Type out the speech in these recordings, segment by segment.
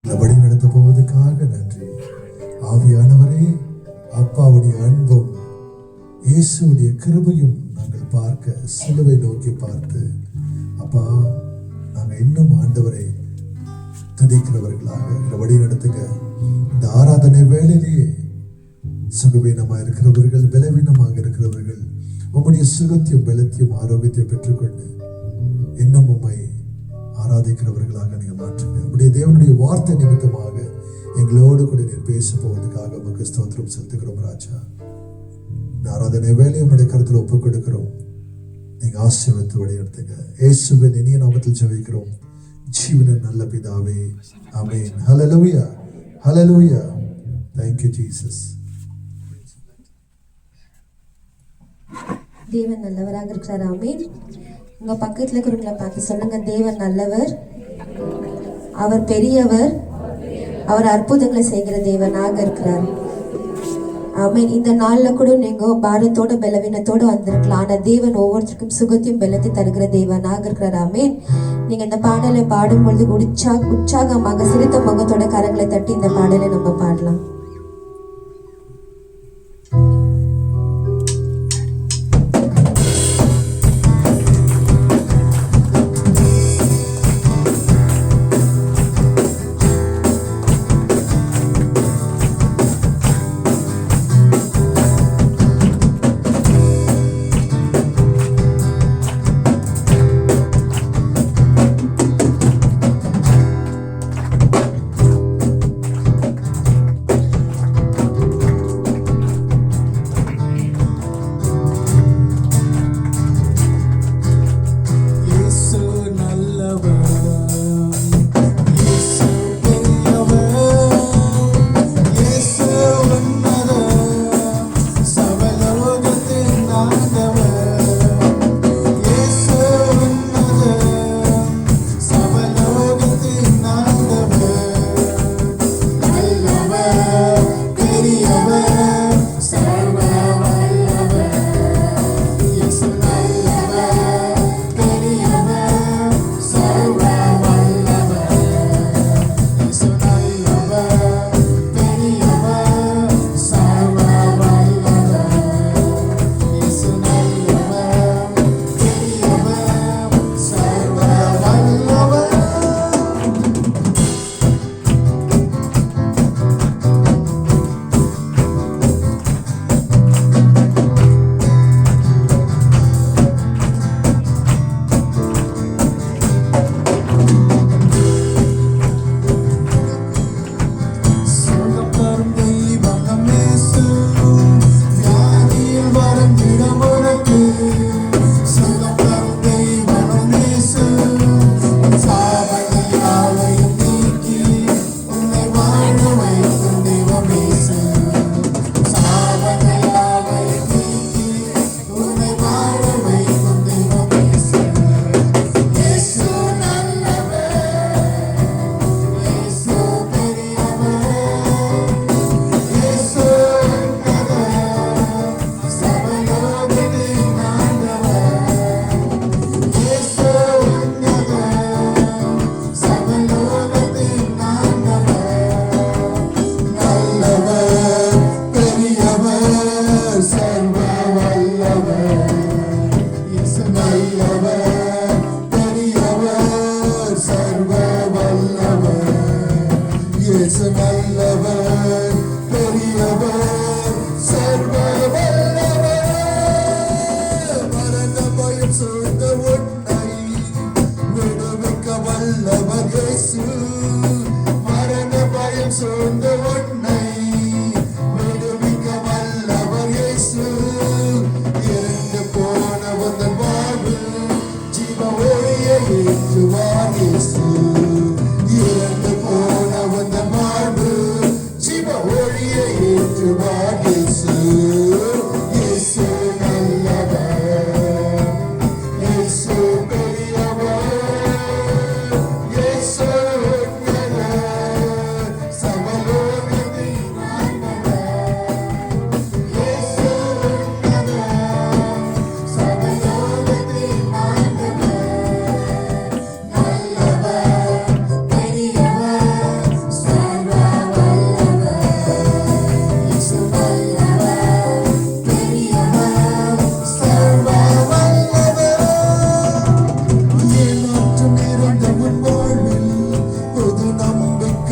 வழி நடத்த போவதற்காக நன்றி. ஆவியானவரே, அப்பாவுடைய அன்பும் இயேசுடைய கிருபையும் நாங்கள் பார்க்க சிலுவை நோக்கி பார்த்து, அப்பா நாங்கள் இன்னும் ஆண்டவரை துதிக்கிறவர்களாக வழி நடத்துங்க. இந்த ஆராதனை வேளையிலேயே சுகவீனமாக இருக்கிறவர்கள், பலவீனமாக இருக்கிறவர்கள் உம்முடைய சுகத்தையும் பலத்தையும் ஆரோக்கியத்தை பெற்றுக்கொண்டு இன்னும் உம்மை ஆராதிக்கிறவர்களாக நீங்க மாற்றுங்க. உடைய தேவனுடைய வார்த்தை நிமித்தமாக எங்களோடு கூட நீர் பேச போவதற்காக உமக்கு ஸ்தோத்திரம் செலுத்துகிறோம் ராஜா. இந்த ஆராதனை வேலையை உங்களுடைய கருத்தில் ஒப்புக் கொடுக்கிறோம். நீங்க ஆசீர்வதித்து வழி நடத்துங்க. இயேசுவின் இனிய நாமத்தில் ஜெபிக்கிறோம் ஜீவன நல்ல பிதாவே, ஆமென். ஹல்லேலூயா, ஹல்லேலூயா. Thank you Jesus. தேவன் நல்லவராக இருக்கிறார். ஆமென். உங்க பக்கத்துல இருக்கிறவங்களை பார்த்து சொல்லுங்க, தேவன் நல்லவர், அவர் பெரியவர், அவர் அற்புதங்களை செய்கிற தேவனாக இருக்கிறார். ஆமென். இந்த நாள்ல கூட நீங்க பாரத்தோட பலவீனத்தோட வந்திருக்கலாம். ஆனா தேவன் ஒவ்வொருத்தருக்கும் சுகத்தையும் பலத்தை தருகிற தேவனாக இருக்கிறார். ஆமென். நீங்க இந்த பாடலை பாடும் பொழுது உற்சாகமாக சிரித்த முகத்தோட கரங்களை தட்டி இந்த பாடலை நம்ம பாடலாம்.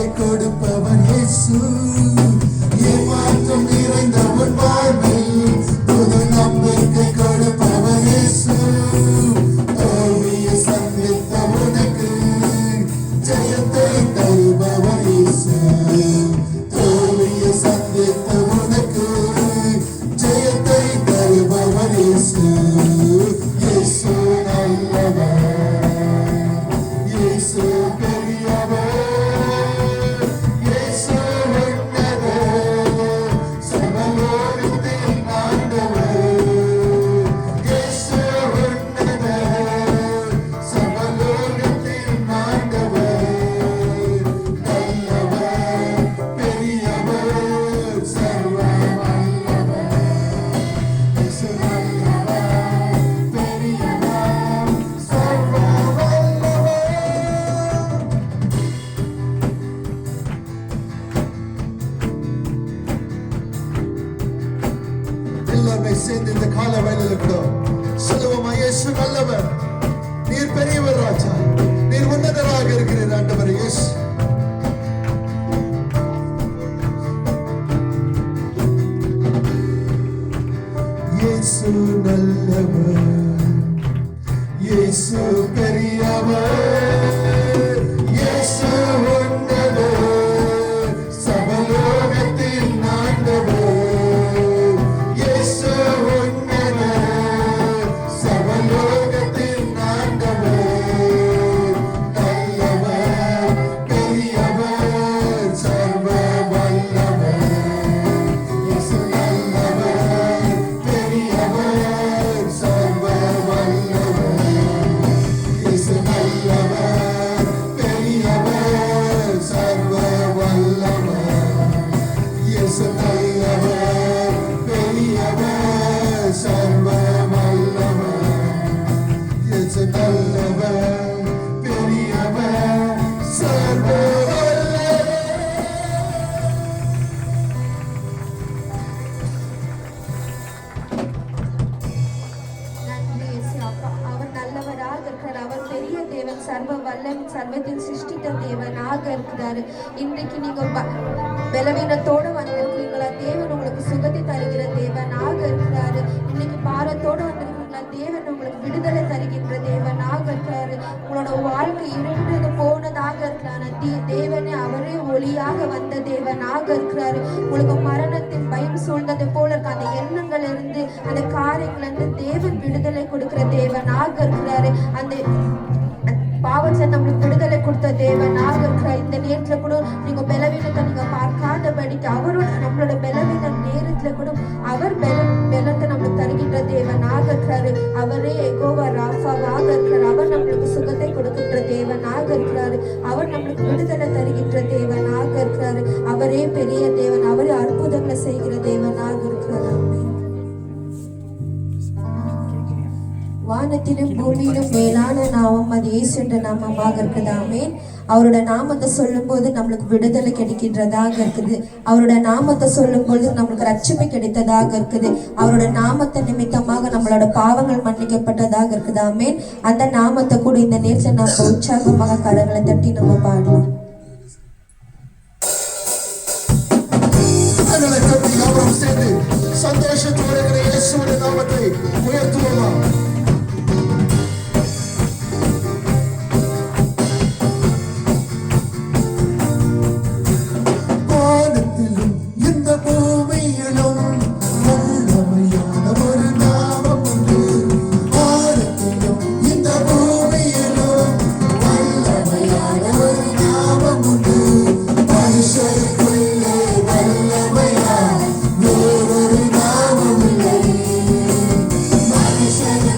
நம்பிக்கை கொடுப்பவர் இயேசு. ஏமாற்றம் நிறைந்த உன் வாழ்வில் புது நம்பிக்கை கொடுப்பவர் இயேசு. தோல்வியை சந்தித்த உனக்கு ஜெயத்தை தருபவர் இயேசு. தோல்வியை சந்தித்த உனக்கு ஜெயத்தை தருபவர் இயேசு. இயேசு நல்லவர், இயேசு பெரியவர், இயேசு உன்னதர், சர்வலோகத்தின் ஆண்டவர். இயேசு உன்னதர், சர்வலோகத்தின் ஆண்டவர். நல்லவர், பெரியவர், சர்வ வல்லவர். இயேசு நல்லவர், பெரியவர், சர்வ வல்லவர். எல்லாமே சேர்ந்து இந்த கால வேலையில கூட சொல்லுவோமா, இயேசு நல்லவர், நீர் பெரியவர் ராஜா, நீர் உன்னதராக இருக்கிறீர் ஆண்டவர் இயேசு. இயேசு நல்லவர், இயேசு பெரியவர், இயேசு உன்னதர், சர்வலோகத்தின் ஆண்டவர். இயேசு உன்னதர், சர்வலோகத்தின் ஆண்டவர். நல்லவர், பெரியவர், சர்வ வல்லவர். இயேசு நல்லவர், பெரியவர், சர்வ வல்லவர். இயேசு நல்லவர், பெரியவர், சர்வ வல்லவர். இயேசு நல்லவர், பெரியவர், சர்வ வல்லவர். இயேசு நல்லவர், பெரியவர், சர்வ வல்லவர். நன்றி இயேசு அப்பா. அவர் நல்லவராக இருக்கிறார். அவர் பெரிய தேவன், சர்வ வல்லன், சர்வத்தின் சிருஷ்டித்த தேவனாக இருக்கிறாரு. இன்றைக்கு நீங்க பலவீனத்தோடு வந்திருக்கீங்களா? தேவன் உங்களுக்கு சுகத்தை தருகிற தேவனாக இருக்கிறாரு. இன்னைக்கு பாரத்தோடு வந்திருக்கீங்களா? தேவன் உங்களுக்கு விடுதலை தருகின்ற தேவனாக இருக்கிறாரு. உங்களோட வாழ்க்கை இருண்டது போனதாக இருக்கிறாரு. தேவனே அவரே ஒளியாக வந்த தேவனாக இருக்கிறாரு. உங்களுக்கு மரணத்தின் பயம் சூழ்ந்தது போல இருக்க அந்த எண்ணங்கள் இருந்து, அந்த காரியங்கள் இருந்து தேவன் விடுதலை கொடுக்கிற தேவனாக இருக்கிறாரு. அந்த பாவத்தை நம்மளுக்கு விடுதலை கொடுத்த தேவனாக இருக்கிறார். இந்த நேரத்துல கூட நீங்க பலவீனத்தை நீங்க பார்க்காதபடிக்கு அவரோட நம்மளோட பலவீன நேரத்துல கூட அவர் பலத்தை நம்மளுக்கு தருகின்ற தேவனாக இருக்கிறாரு. அவரே யெகோவா ராஃபாவாக இருக்கிறார். அவர் நம்மளுக்கு சுகத்தை கொடுக்கின்ற தேவனாக இருக்கிறாரு. அவர் நம்மளுக்கு விடுதலை தருகின்ற தேவனாக இருக்கிறாரு. அவரே பெரிய தேவன், அவரே அற்புதங்களை செய்கிற தேவனாக இருக்கிறார். ஆமென். வானத்திலும் பூமியிலும் மேலான நாமம் அது இயேசு என்ற நாமமாக இருக்குது. ஆமென். அவரோட நாமத்தை சொல்லும் போது நம்மளுக்கு விடுதலை கிடைக்கின்றதாக இருக்குது. அவரோட நாமத்தை சொல்லும் பொழுது நம்மளுக்கு ரட்சிப்பு கிடைத்ததாக இருக்குது. அவரோட நாமத்தை நிமித்தமாக நம்மளோட பாவங்கள் மன்னிக்கப்பட்டதாக இருக்குது. ஆமென். அந்த நாமத்தை கூட இந்த நேரத்தில் நம்ம உற்சாகமாக கரங்களை தட்டி நம்ம பாடலாம். சந்தோஷத்தோடு இயேசுவின் நாமத்தை உயர்த்துவோமா? வானத்திலும் இந்த பூமியிலும் வல்லமையான ஒரு நாமம் உண்டு. வானத்திலும் இந்த பூமியிலும் வல்லமையான ஒரு நாமம் உண்டு. மனுஷருக்குள்ளே வல்லமையா வேறொரு நாமம் இல்லை. மனுஷர்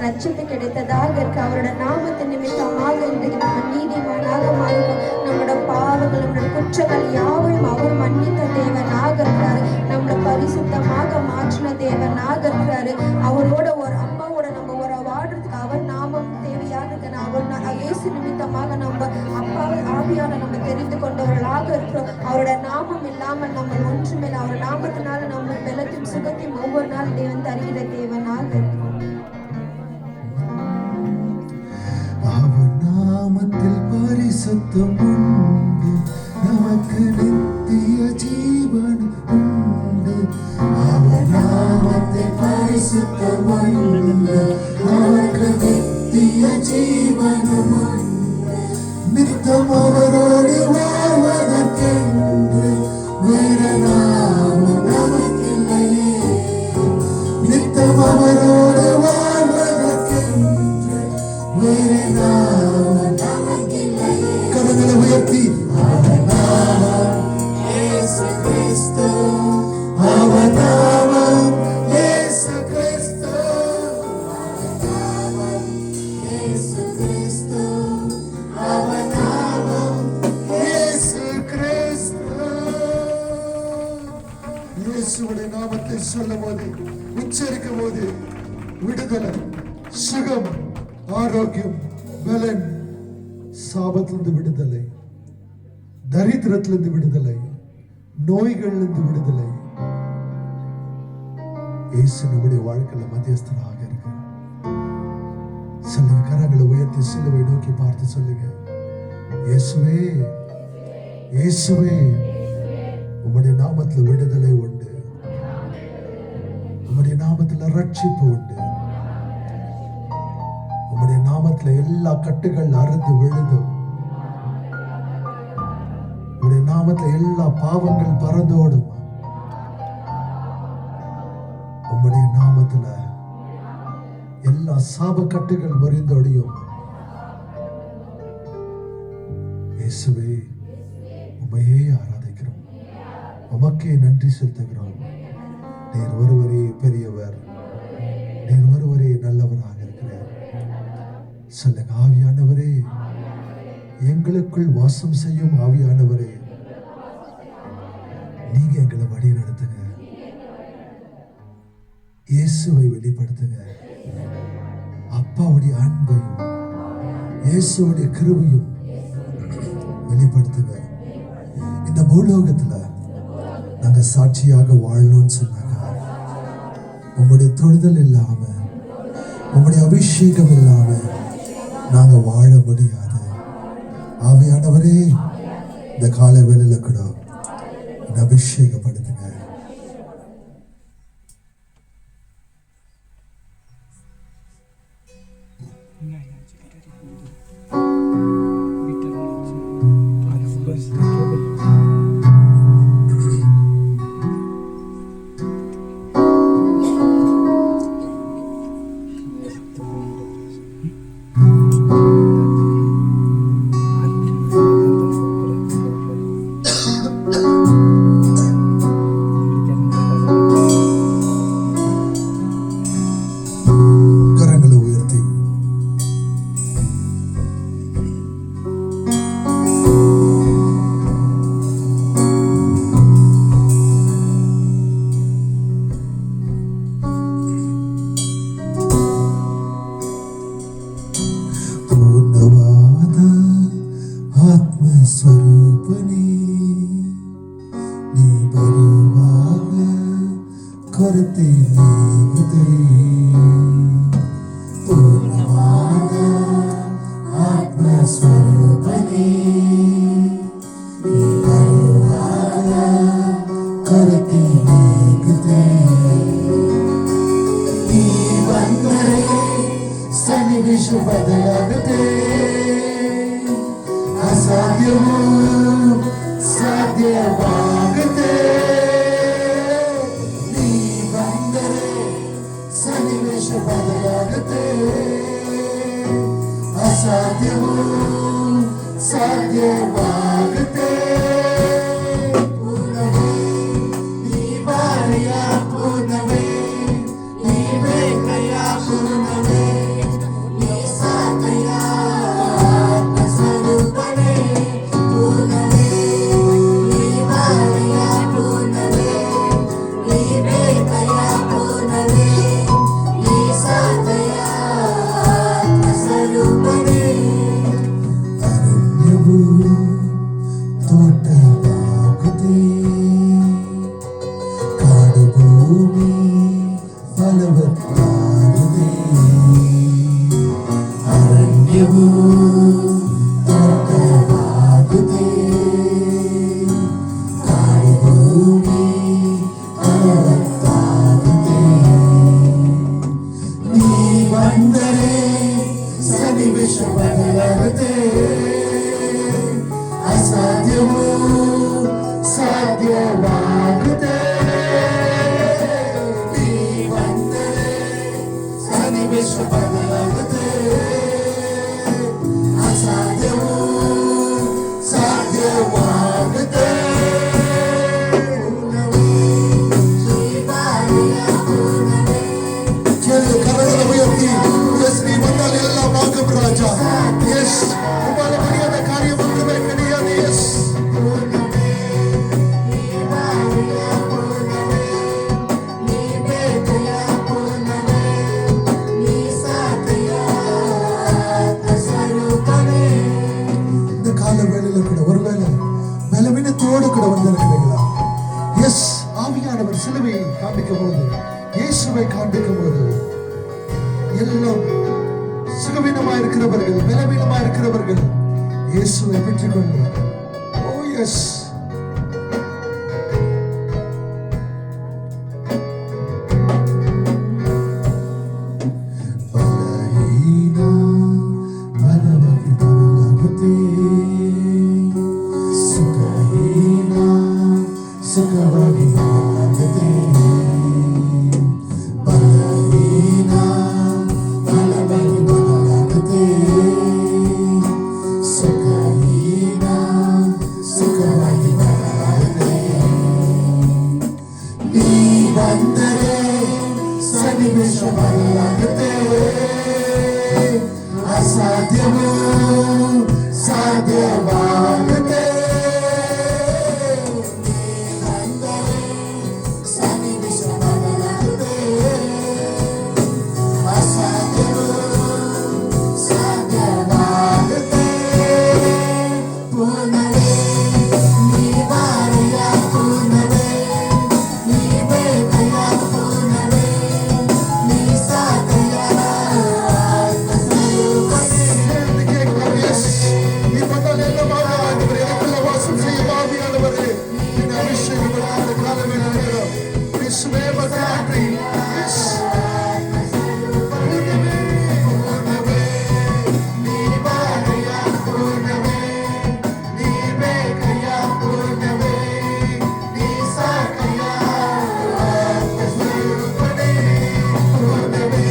ரட்சிப்பு கிடைத்ததாக இருக்கு. அவரோட நாமத்தின் நிமித்தமாக இன்றைக்கு நம்ம நீதிமானாக மாறுவோம். நம்மளோட பாவங்கள், நம்மளோட குற்றங்கள் யாவையும் அவர் மன்னித்த தேவனாக இருக்கிறாரு. நம்மளை பரிசுத்தமாக மாற்றின தேவனாக இருக்கிறாரு. அவரோட ஒரு அம்மாவோட நம்ம ஒரு வாடுறதுக்கு அவர் நாமம் தேவையாக இருக்கு. அவர் இயேசு நிமித்தமாக நம்ம அப்பாவை ஆவியான நம்ம தெரிந்து கொண்டவர்களாக இருக்கிறோம். அவரோட நாமம் இல்லாமல் நம்ம ஒன்றுமில்லை. அவர் நாமத்தினால நம்ம பலத்தையும் சுகத்தையும் ஒவ்வொரு நாள் தேவன் தருகிற தேவனாக இருக்கிறோம். நாமத்தில் பரிசுத்தம் உண்டு, நமக்கு நித்திய ஜீவன் உண்டு. அவர் நாமத்தில் பரிசுத்தம் உண்டு, நமக்கு நித்திய ஜீவன் உண்டு. நித்தம் அவரோடு வாழ்வதற்கென்று வேறு நாமம் நமக்கில்லையே. நித்தம் அவரோடு வாழ்வதற்கென்று வேறு நாமம் நமக்கில்லையே. கரங்களை உயர்த்தி அவர் நாமம் இயேசு கிறிஸ்து, அவர் நாமம் இயேசு கிறிஸ்து, அவர் நாமம் இயேசு கிறிஸ்து, அவர் நாமம் இயேசு கிறிஸ்து. இயேசுவுடைய நாமத்தை சொல்லும் போது, உச்சரிக்கும் போது விடுதலை, சுகம், ஆரோக்கியம், பலன், சாபத்திலிருந்து விடுதலை, தரித்திரத்திலிருந்து விடுதலை, நோய்களிலிருந்து விடுதலை. இயேசு நம்முடைய வாழ்க்கையில மத்தியஸ்தராக இருக்கிறார். சொல்லுங்க, கரங்களை உயர்த்தி சிலுவை நோக்கி பார்த்து சொல்லுங்க, இயேசுவே, இயேசுவே, உம்முடைய நாமத்தில் விடுதலை உண்டு, உம்முடைய நாமத்தில் ரட்சிப்பு உண்டு, உம்முடைய நாமத்துல எல்லா கட்டுகள் அறுந்து விழுதும், உம்முடைய நாமத்துல எல்லா பாவங்கள் பறந்தோடும், உம்முடைய நாமத்துல எல்லா சாப கட்டுகள் முறிந்தோடியும். இயேசுவே, உம்மையே ஆராதிக்கிறோம், உமக்கே நன்றி செலுத்துகிறோம். நீர் ஒருவரே பெரியவர், நீர் ஒருவரே நல்லவராக இருக்கிறார். சொல்லுங்க, ஆவியானவரே, எங்களுக்குள் வாசம் செய்யும் ஆவியானவரே, நீங்க எங்களை வழி நடத்துங்க, இயேசுவை வெளிப்படுத்துங்க, அப்பாவுடைய அன்பையும் இயேசுடைய கிருபையும் வெளிப்படுத்துங்க. இந்த பூலோகத்துல நாங்க சாட்சியாக வாழணும்னு சொன்னாங்க. உங்களுடைய தொழுதல் இல்லாம, உங்களுடைய அபிஷேகம் இல்லாம நாங்க வாழ முடியாது. ஆவியானவரே, இந்த காலை வேளையில கூட அபிஷேகப்படுத்துங்க. ಸ್ವರೂಪನೇ ನೀ ಬರುವಾಗ ಕೊರತೆ ನೀಗಿದೆ. ಪೂರ್ಣವಾದ ಆತ್ಮ ಸ್ವರೂಪನೇ ನೀ ಬರುವಾಗ ಕೊರತೆ ನೀಗಿದೆ. ನೀ ಬಂದರೆ ಸನ್ನಿವೇಶ ಬದಲಾಗುತ್ತೆ. ಅಸಾಧ್ಯವು ಸಾಧ್ಯವಾಗುತ್ತೆ ನೀ ಬಂದರೆ ಸನ್ನಿವೇಶ ಬದಲಾಗುತ್ತೆ ಅಸಾಧ್ಯವು ಸಾಧ್ಯವಾಗುತ್ತೆ ಪೂರ್ಣವೇ ನೀ ಬಾರಿಯ ಪೂರ್ಣವೇ ನೀ ಬೇಕಯ ಪೂರ್ಣವೇ ನೀ ಸಾಕಯ ಸ್ವರೂಪವೇ ಪೂರ್ಣವೇ ನೀ ಬಾರಿಯ ಪೂರ್ಣವೇ ನೀ ಬೇಕಯ ಪೂರ್ಣವೇ ನೀ ಸಾಕಯ ಸ್ವರೂಪವೇ ಅರಣ್ಯವು ತೋಟವಾಗುತ್ತೆ ಕಾಡು ಭೂಮಿ ಫಲವತ್ತಾಗಿದೆ ಅರಣ್ಯವು ತೋಟವಾಗುತ್ತೆ ಕಾಡು ಭೂಮಿ ಫಲವತ್ತಾಗಿದೆ ನೀ ಬಂದರೆ ಸನ್ನಿವೇಶ ಬದಲಾಗುತ್ತೆ ಅಸಾಧ್ಯವು ಸಾಧ್ಯವಾಗುತ್ತೆ ನೀ ಬಂದರೆ ಸನ್ನಿವೇಶ ಬದಲಾಗುತ್ತೆ ಅಸಾಧ್ಯವು ಸಾಧ್ಯವಾಗುತ್ತೆ ಕೆಲವು ಕರಗಳ ಉಯರ್ತಿ ಎಸ್ ನೀ ಬಂದಲ್ಲಿ ಎಲ್ಲ ಭಾಗಂ ರಾಜ ಎಸ್ ಉಮಾಲ ಮನೆಯಾದ ಕಾರ್ಯ ಮಾಡಬೇಕನಿಯಾದ ಎಸ್ இந்த கால வேளையில கூட ஒருவேளை பலவீனத்தோடு கூட வந்திருக்கிறீங்களா எஸ் ஆவியானவர் சிலுவையை காண்பிக்கும் போது இயேசுவை காண்பிக்கும் போது எல்லாம் சுகவீனமா இருக்கிறவர்கள் பலவீனமா இருக்கிறவர்கள் இயேசுவை பெற்றுக் கொள்வார் ஓ எஸ் ಬಲಹೀನ ಬಲವಾಗಿ ಬದಲಾಗುತ್ತೆ ಸುಖಹೀನ ಸುಖವಾಗಿ ಬದಲಾಗುತ್ತೆ ಬಲಹೀನ ಬಲವಾಗಿ ಬದಲಾಗುತ್ತೆ ಸುಖಹೀನ ಸುಖವಾಗಿ ಬದಲಾಗುತ್ತೆ ನೀ ಬಂದರೆ ಸನ್ನಿವೇಶ ಬದಲಾಗುತ್ತೆ ಅಸಾಧ್ಯವು ಸಾಧ್ಯವಾಗುತ್ತೆ ನೀ ಬಂದರೆ ಸನ್ನಿವೇಶ ಬದಲಾಗುತ್ತೆ ಅಸಾಧ್ಯವು ಸಾಧ್ಯವಾಗುತ್ತೆ ಪೂರ್ಣವೇ ನೀ ಬಾರಿಯ ಪೂರ್ಣವೇ ನೀ ಬೇಕಯ ಪೂರ್ಣವೇ ನೀ ಸಾಕಯ நீ பத்தால் என்ன பாதுகாக்கிறவரே எனக்குள்ள வாசம் செய்யும் ஆவியானவரே இந்த அபிஷேகம் இந்த காலமே நடக்கிறோம் இயேசுவே பத்தாற்றி எஸ் பூர்ணமே பூர்ணமே நீ பாரிய பூர்ணமே நீ பேக்கய பூர்ணமே நீ சாக்கய ஸ்வரூபமே பூர்ணமே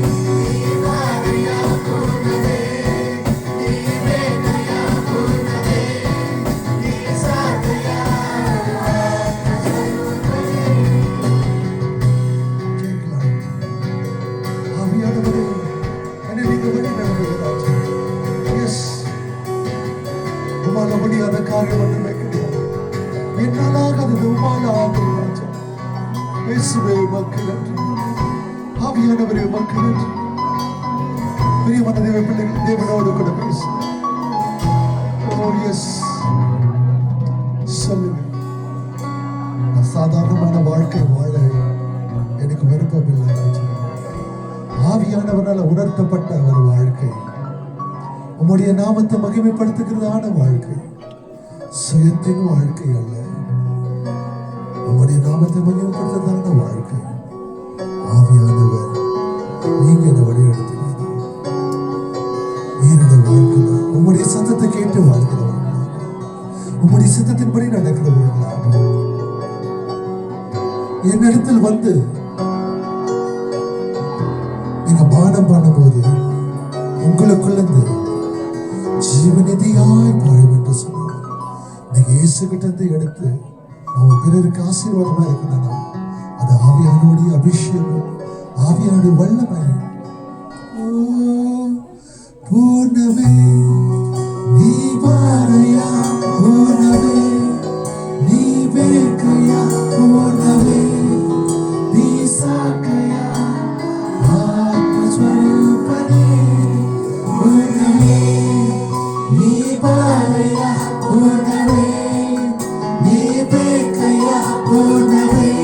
நீ பாரிய பூர்ணமே நீ பேக்கய பூர்ணமே நீ சாக்கய கேட்கலாம் ஆவியானவரே என்னை நீங்க வழி நடத்துகிறார் எஸ் உமால முடியாத காரியம் ஒன்றுமே கிடையாது என்னால் ஆகாதது உமால ஆகும் ராஜா இயேசுவே மக்கள் நன்றி ஆவியானவரே மக்கள் நன்றி பிரியமான தேவ பிள்ளைகள் தேவனோடு கூட பேசு ஓ எஸ் சொல்லுங்க நான் சாதாரணமான வாழ்க்கை வாழ எனக்கு விருப்பம் இல்லை ராஜா ஆவியானவரால் உணர்த்தப்பட்ட ஒரு வாழ்க்கை உம்முடைய நாமத்தை மகிமைப்படுத்துகிறதான வாழ்க்கை சுயத்தின் வாழ்க்கை அல்ல உம்முடைய நாமத்தை மகிமைப்படுத்துகிறதான வாழ்க்கை ஆவியானவர் நீங்க என்ன வழிநடத்துவீங்க என்னோட வாழ்க்கையில உம்முடைய சத்தத்தை கேட்டு வாழ்கிறவர்கள் உம்முடைய சித்தத்தின்படி நடக்கிறவர்களா என்னிடத்தில் வந்து நீங்க பானம் பண்ணும்போது உங்களுக்குள்ளது ஜீவநிதியாய் பாழும் என்று சொன்னார். நீங்க இயேசு கிட்ட இருந்து எடுத்து நம்ம பிறருக்கு ஆசீர்வாதமா இருக்கணும். அது ஆவியானுடைய அபிஷேகம், ஆவியானுடைய வல்லமை. பூர்ணவே நீ பாரையா, பூர்ணவே நீ வேக்கையா, பூர்ணவே நீ சாக்கையா, ஆத்மஸ்வரூபனே. பூர்ணவே நீ பாரையா, பூர்ணவே நீ வேக்கையா, பூர்ணவே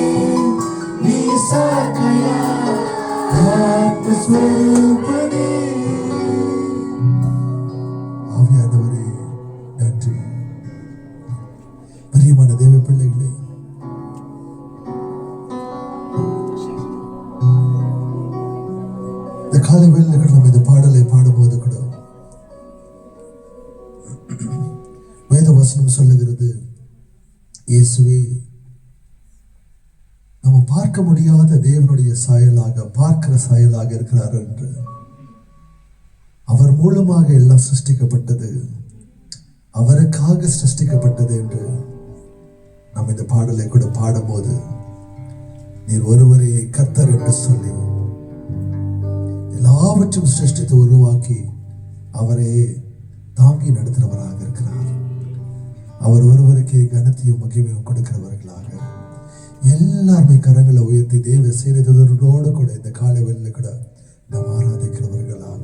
நீ சாக்கையா, ஆத்மஸ்வரூபனே. ஆவியானவரே நன்றி. பிரியமான தேவ பிள்ளைகளே, இந்த காலை வேளையில் நம்ம இந்த பாடலை பாடும்போது கூட வேத வசனம் சொல்லுகிறது, இயேசுவே நம்ம பார்க்க முடியாத தேவனுடைய சாயலாக, பார்க்கிற சாயலாக இருக்கிறார் என்று. அவர் மூலமாக எல்லாம் சிருஷ்டிக்கப்பட்டது, அவருக்காக சிருஷ்டிக்கப்பட்டது என்று நம்ம இந்த பாடலை கூட பாடும்போது, நீர் ஒருவரே கர்த்தர் என்று சொல்லி எல்லாவற்றையும் சிருஷ்டித்து உருவாக்கி அவரே தாங்கி நடத்துகிறவராக இருக்கிறார். அவர் ஒருவருக்கே கனத்தையும் மகிமையும் கொடுக்கிறவர்களாக எல்லாருமே கரங்களை உயர்த்தி தேவ சேனைகளோடு கூட இந்த காலை வேளையில கூட நாம் ஆராதிக்கிறவர்களாக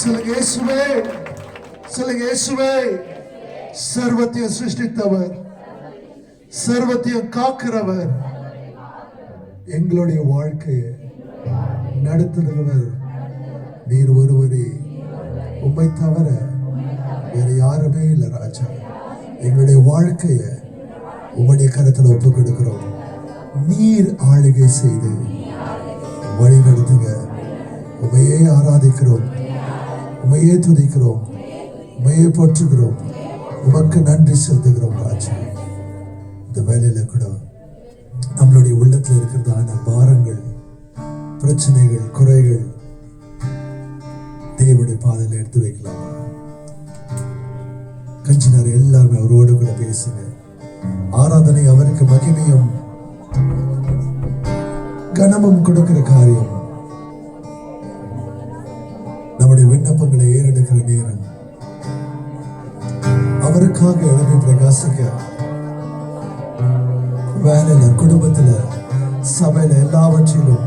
சொல்லுங்க இயேசுவே, சொல்லுங்க இயேசுவே. சர்வத்தையும் சிருஷ்டித்தவர், சர்வத்தையும் காக்கிறவர், எங்களுடைய வாழ்க்கையை நடத்துகிறவர் நீர் ஒருவரே. உம்மை தவிர வேற யாருமே இல்லை ராஜா. எங்களுடைய வாழ்க்கையை உம்முடைய கரத்தில் ஒப்பு கொடுக்கிறோம். நீர் ஆளுகை செய்து வழி நடத்துங்க. உமையே ஆராதிக்கிறோம், உமையே துதிக்கிறோம், உமையே போற்றுகிறோம், உமக்கு நன்றி செலுத்துகிறோம் ராஜா. இந்த வேலையில கூட நம்மளுடைய உள்ளத்தில் இருக்கிறதான பாரங்கள், பிரச்சனைகள், குறைகள் தேவனுடைய பாதையில எடுத்து வைக்கலாம். கொஞ்ச நேரம் எல்லாருமே அவரோடு கூட பேசுங்க. ஆராதனை அவருக்கு மகிமையும் கனமும் கொடுக்கிற காரியம். நம்முடைய விண்ணப்பங்களை ஏறெடுக்கிற நேரம், அவருக்காக எழுதி பிரகாசிக்க வேலையில, குடும்பத்துல, சபையில, எல்லாவற்றிலும்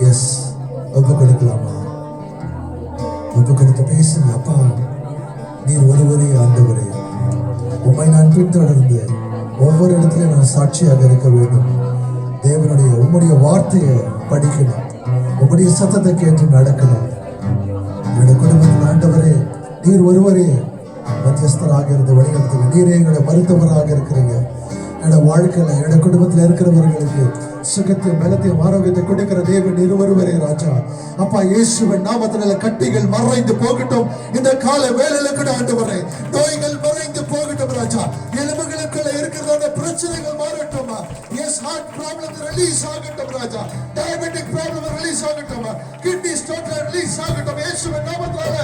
எஸ் ஒப்பு கொடுக்கலாமா? ஒப்பு கொடுத்து பேசுங்க. அப்பா, நீர் ஒருவரே ஆண்டவரே, உம்மை நான் பின்தொடர்ந்து ஒவ்வொரு இடத்துலயும் நான் சாட்சியாக இருக்க வேண்டும். தேவனுடைய உம்முடைய வார்த்தையை படிக்கணும், உம்முடைய சத்தத்தை கேட்டு நடக்கணும். என்னுடைய குடும்பத்தில் ஆண்டவரே, நீர் ஒருவரே மத்தியஸ்தராக இருந்து வழிநடத்துங்க. நீரே எங்களோட மருத்துவராக இருக்கிறீங்க. என்னோட வாழ்க்கையில, என்னோட குடும்பத்தில் இருக்கிறவர்களுக்கு சுகத்தையும் பலத்தையும் ஆரோக்கியத்தை கொடுக்கிற தேவன் இருவருவரே ராஜா. அப்பா, இயேசுவின் நாமத்தினால கட்டிகள் மறைந்து போகட்டும். இந்த கால வேளையில கூட ஆண்டவரே, நோய்கள் மறைந்து போகட்டும் ராஜா. எலும்புகளுக்குள்ள இருக்கிற பிரச்சனைகள் மாறட்டும். எஸ், ஹார்ட் ப்ராப்ளம் ரிலீஸ் ஆகட்டும் ராஜா. டயபெட்டிக் ப்ராப்ளம் ரிலீஸ் ஆகட்டும். கிட்னி ஸ்டோன் ரிலீஸ் ஆகட்டும் இயேசுவின் நாமத்தினால.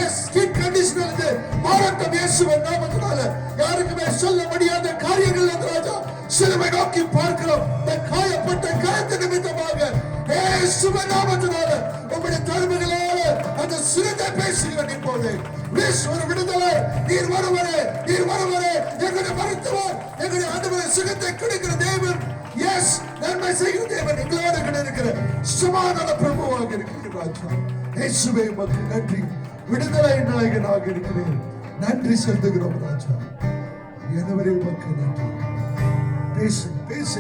எஸ், ஸ்கின் கண்டிஷன் இருந்து மாறட்டும் இயேசுவின் நாமத்தினால. யாருக்குமே சொல்ல முடியாத காரியங்கள் அந்த ராஜா சிலுவை நோக்கி பார்க்கிறோம். காயப்பட்ட கருத்து நிமித்தமாக இயேசுவின் நாமத்தினால உம்முடைய தழும்புகளால அந்த சிறுத்தை பேசுகிறேன். இப்போது ஒரு விடுதலை. நீர் வருவரே, நீர் வருவரே, எங்களுடைய மருத்துவர், எங்களுடைய ஆண்டவரை சுகத்தை கொடுக்கிற தேவன், எஸ், நன்மை செய்கிற தேவன், எங்களோடு கூட இருக்கிற சமாதான பிரபுவாக இருக்கிற ராஜா. இயேசுவே, உமக்கு நன்றி. விடுதலை நாயகனாக இருக்கிறேன். நன்றி செலுத்துகிறோம் ராஜா. எனவே உமக்கு நன்றி. பேசு, பேசு.